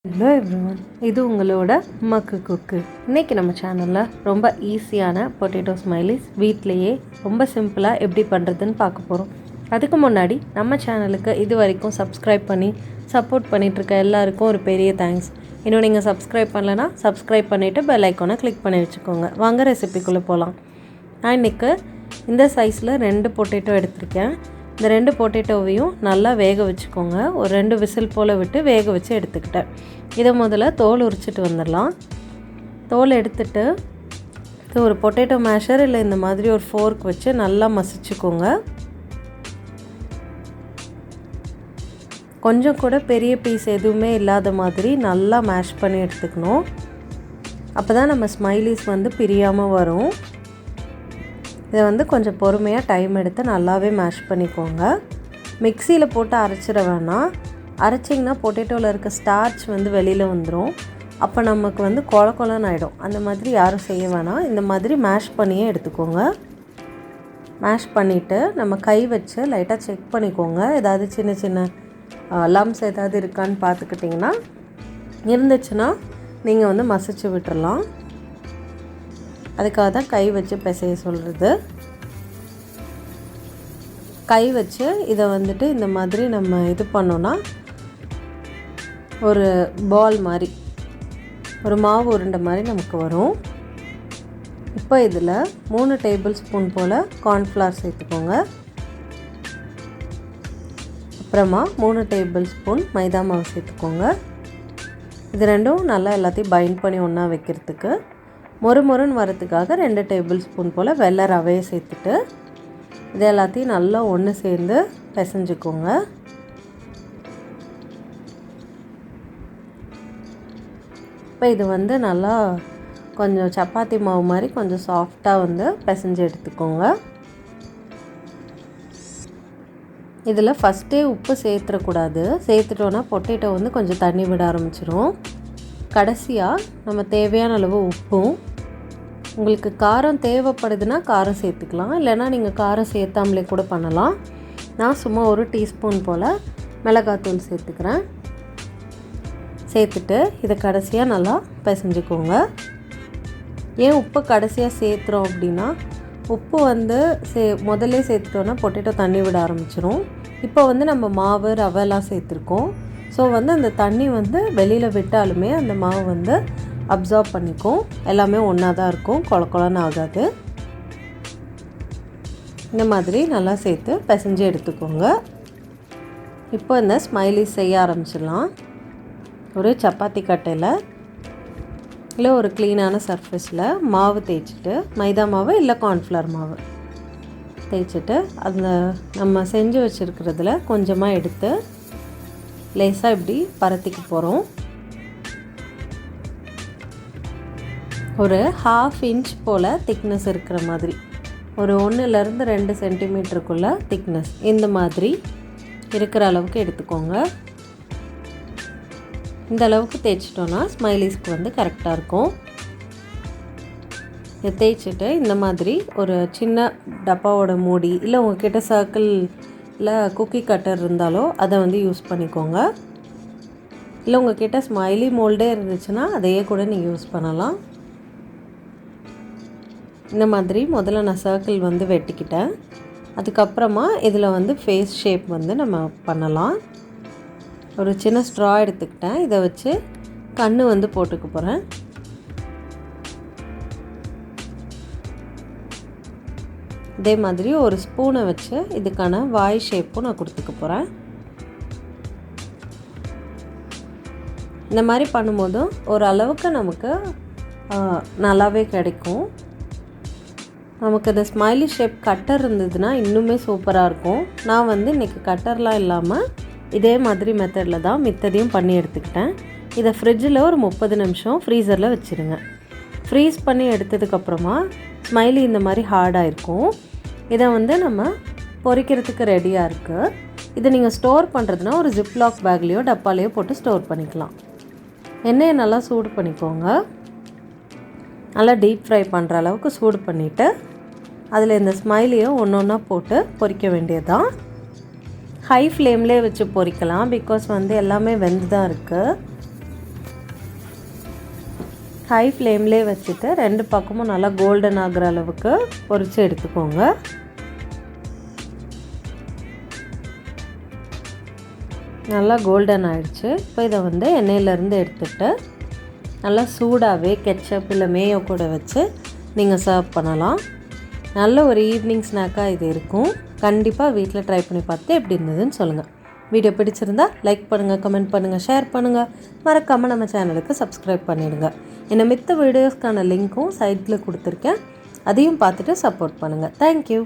Hello everyone, இது உங்களோட மக்கு குக்கு. இன்றைக்கி நம்ம சேனலில் ரொம்ப ஈஸியான பொட்டேட்டோ ஸ்மைலிஸ் வீட்டிலையே ரொம்ப சிம்பிளாக எப்படி பண்ணுறதுன்னு பார்க்க போகிறோம். அதுக்கு முன்னாடி நம்ம சேனலுக்கு இது வரைக்கும் சப்ஸ்கிரைப் பண்ணி சப்போர்ட் பண்ணிகிட்ருக்க எல்லாருக்கும் ஒரு பெரிய தேங்க்ஸ். இன்னும் நீங்கள் சப்ஸ்கிரைப் பண்ணலைன்னா சப்ஸ்கிரைப் பண்ணிவிட்டு பெல் ஐக்கானை கிளிக் பண்ணி வச்சுக்கோங்க. வாங்க ரெசிபிக்குள்ளே போகலாம். நான் இன்றைக்கி இந்த சைஸில் 2 பொட்டேட்டோ எடுத்திருக்கேன். இந்த 2 பொட்டேட்டோவையும் நல்லா வேக வச்சுக்கோங்க. ஒரு 2 விசில் போல் விட்டு வேக வச்சு எடுத்துக்கிட்டேன். இதை முதல்ல தோல் உரிச்சிட்டு வந்துடலாம். தோல் எடுத்துட்டு ஒரு பொட்டேட்டோ மேஷர் இல்லை இந்த மாதிரி ஒரு ஃபோர்க் வச்சு நல்லா மசிச்சுக்கோங்க. கொஞ்சம் கூட பெரிய பீஸ் எதுவுமே இல்லாத மாதிரி நல்லா மேஷ் பண்ணி எடுத்துக்கணும். அப்போ தான் நம்ம ஸ்மைலிஸ் பிரியாமல் வரும். இதை கொஞ்சம் பொறுமையாக டைம் எடுத்து நல்லாவே மேஷ் பண்ணிக்கோங்க. மிக்சியில் போட்டு அரைச்சிட வேணாம். அரைச்சிங்கன்னா பொட்டேட்டோவில் இருக்க ஸ்டார்ச் வெளியில் வந்துடும். அப்போ நமக்கு கொல கொலன்னு ஆகிடும். அந்த மாதிரி யாரும் செய்ய வேணாம். இந்த மாதிரி மேஷ் பண்ணியே எடுத்துக்கோங்க. மேஷ் பண்ணிவிட்டு நம்ம கை வச்சு லைட்டாக செக் பண்ணிக்கோங்க. ஏதாவது சின்ன சின்ன லம்ஸ் ஏதாவது இருக்கான்னு பார்த்துக்கிட்டிங்கன்னா இருந்துச்சுன்னா நீங்கள் மசிச்சு விட்டுறலாம். அதுக்காக தான் கை வச்சு பிசைய சொல்கிறது. கை வச்சு இதை இந்த மாதிரி நம்ம இது பண்ணோன்னா ஒரு பால் மாதிரி, ஒரு மாவு உருண்டை மாதிரி நமக்கு வரும். இப்போ இதில் 3 டேபிள் ஸ்பூன் போல் கார்ன்ஃப்ளவர் சேர்த்துக்கோங்க. அப்புறமா 3 டேபிள் ஸ்பூன் மைதா மாவு சேர்த்துக்கோங்க. இது ரெண்டும் நல்லா எல்லாத்தையும் பைண்ட் பண்ணி ஒன்றா வைக்கிறதுக்கு. மொறுன்னு வரத்துக்காக 2 டேபிள் ஸ்பூன் போல் வெள்ளை ரவையை சேர்த்துட்டு இது எல்லாத்தையும் நல்லா ஒன்று சேர்ந்து பிசைஞ்சுக்கோங்க. இப்போ இது நல்லா கொஞ்சம் சப்பாத்தி மாவு மாதிரி கொஞ்சம் சாஃப்டாக பிசைஞ்சு எடுத்துக்கோங்க. இதில் ஃபஸ்ட்டே உப்பு சேர்த்துடக்கூடாது. சேர்த்துட்டோன்னா பொட்டேட்டோ கொஞ்சம் தண்ணி விட ஆரம்பிச்சிடும். கடைசியாக நம்ம தேவையான அளவு உப்பும், உங்களுக்கு காரம் தேவைப்படுதுன்னா காரம் சேர்த்துக்கலாம், இல்லைனா நீங்கள் காரம் சேர்த்தாமலே கூட பண்ணலாம். நான் சும்மா 1 டீஸ்பூன் போல் மிளகாத்தூள் சேர்த்துக்கிறேன். சேர்த்துட்டு இதை கடைசியாக நல்லா பிசைஞ்சுக்கோங்க. ஏன் உப்பு கடைசியாக சேர்த்துறோம் அப்படின்னா, உப்பு முதல்ல சேர்த்துட்டோன்னா பொட்டேட்டோ தண்ணி விட ஆரம்பிச்சிடும். இப்போ நம்ம மாவு ரவைலாம் சேர்த்துருக்கோம். ஸோ அந்த தண்ணி வெளியில் விட்டாலுமே அந்த மாவு அப்சார்ப் பண்ணிக்கும். எல்லாமே ஒன்றா தான் இருக்கும், கொல கொலன்னு ஆகாது. இந்த மாதிரி நல்லா சேர்த்து பிசைஞ்சு எடுத்துக்கோங்க. இப்போ இந்த ஸ்மைலிஸ் செய்ய ஆரம்பிச்சிடலாம். ஒரு சப்பாத்தி கட்டையில் இல்லை ஒரு க்ளீனான சர்ஃபேஸில் மாவு தேய்ச்சிட்டு, மைதா மாவு இல்லை கார்ன்ஃப்ளவர் மாவு தேய்ச்சிட்டு அந்த நம்ம செஞ்சு வச்சுருக்கிறதுல கொஞ்சமாக எடுத்து லேசாக இப்படி பரத்திக்க போகிறோம். ஒரு 1/2 இன்ச் போல் திக்னஸ் இருக்கிற மாதிரி, ஒரு 1லேருந்து 2 சென்டிமீட்டருக்குள்ள திக்னஸ் இந்த மாதிரி இருக்கிற அளவுக்கு எடுத்துக்கோங்க. இந்த அளவுக்கு தேய்ச்சிட்டோன்னா ஸ்மைலிஸ்க்கு கரெக்டாக இருக்கும். இதை தேய்ச்சிட்டு இந்த மாதிரி ஒரு சின்ன டப்பாவோட மூடி இல்லை உங்கள்கிட்ட சர்க்கிள் இல்லை குக்கி கட்டர் இருந்தாலோ அதை யூஸ் பண்ணிக்கோங்க. இல்லை உங்கள்கிட்ட ஸ்மைலி மோல்டே இருந்துச்சுன்னா அதையே கூட நீங்கள் யூஸ் பண்ணலாம். இந்த மாதிரி முதல்ல நான் சர்க்கிள் வெட்டிக்கிட்டேன். அதுக்கப்புறமா இதில் ஃபேஸ் ஷேப் நம்ம பண்ணலாம். ஒரு சின்ன ஸ்ட்ரா எடுத்துக்கிட்டேன். இதை வச்சு கண்ணு போட்டுக்க போகிறேன். இதே மாதிரி ஒரு ஸ்பூனை வச்சு இதுக்கான வாய் ஷேப்பும் நான் கொடுத்துக்க போகிறேன். இந்த மாதிரி பண்ணும்போதும் ஓரளவுக்கு நமக்கு நல்லாவே கிடைக்கும். நமக்கு இந்த ஸ்மைலி ஷேப் கட்டர் இருந்ததுன்னா இன்னுமே சூப்பராக இருக்கும். நான் இன்றைக்கி கட்டர்லாம் இல்லாமல் இதே மாதிரி மெத்தடில் தான் மித்ததையும் பண்ணி எடுத்துக்கிட்டேன். இதை ஃப்ரிட்ஜில் ஒரு 30 நிமிஷம் ஃப்ரீசரில் வச்சுருங்க. ஃப்ரீஸ் பண்ணி எடுத்ததுக்கப்புறமா ஸ்மைலி இந்த மாதிரி ஹார்டாக இருக்கும். இதை நம்ம பொரிக்கிறதுக்கு ரெடியாக இருக்குது. இதை நீங்கள் ஸ்டோர் பண்ணுறதுனா ஒரு ஜிப்லாக் பேக்லேயோ டப்பாலேயோ போட்டு ஸ்டோர் பண்ணிக்கலாம். எண்ணெயை நல்லா சூடு பண்ணிக்கோங்க. நல்லா டீப் ஃப்ரை பண்ணுற அளவுக்கு சூடு பண்ணிவிட்டு அதில் இந்த ஸ்மைலியை ஒன்றா போட்டு பொரிக்க வேண்டியது தான். ஹை ஃப்ளேம்லேயே வச்சு பொரிக்கலாம். பிகாஸ் எல்லாமே வெந்து தான் இருக்குது. ஹை ஃப்ளேம்லேயே வச்சுட்டு 2 பக்கமும் நல்லா கோல்டன் ஆகிற அளவுக்கு பொரித்து எடுத்துக்கோங்க. நல்லா கோல்டன் ஆகிடுச்சு. இப்போ இதை வந்து எண்ணெயிலேருந்து எடுத்துகிட்டு நல்லா சூடாகவே கெட்சப் இல்லை மேயோ கூட வச்சு நீங்கள் சர்வ் பண்ணலாம். நல்ல ஒரு ஈவினிங் ஸ்நாக்காக இது இருக்கும். கண்டிப்பாக வீட்டில் ட்ரை பண்ணி பார்த்து எப்படி இருந்ததுன்னு சொல்லுங்கள். வீடியோ பிடிச்சிருந்தா லைக் பண்ணுங்கள், கமெண்ட் பண்ணுங்கள், ஷேர் பண்ணுங்கள். மறக்காமல் நம்ம சேனலுக்கு சப்ஸ்கிரைப் பண்ணிவிடுங்க. இன்னும் மித்த வீடியோஸ்க்கான லிங்க்கும் சைட்டில் கொடுத்துருக்கேன். அதையும் பார்த்துட்டு சப்போர்ட் பண்ணுங்கள். தேங்க்யூ.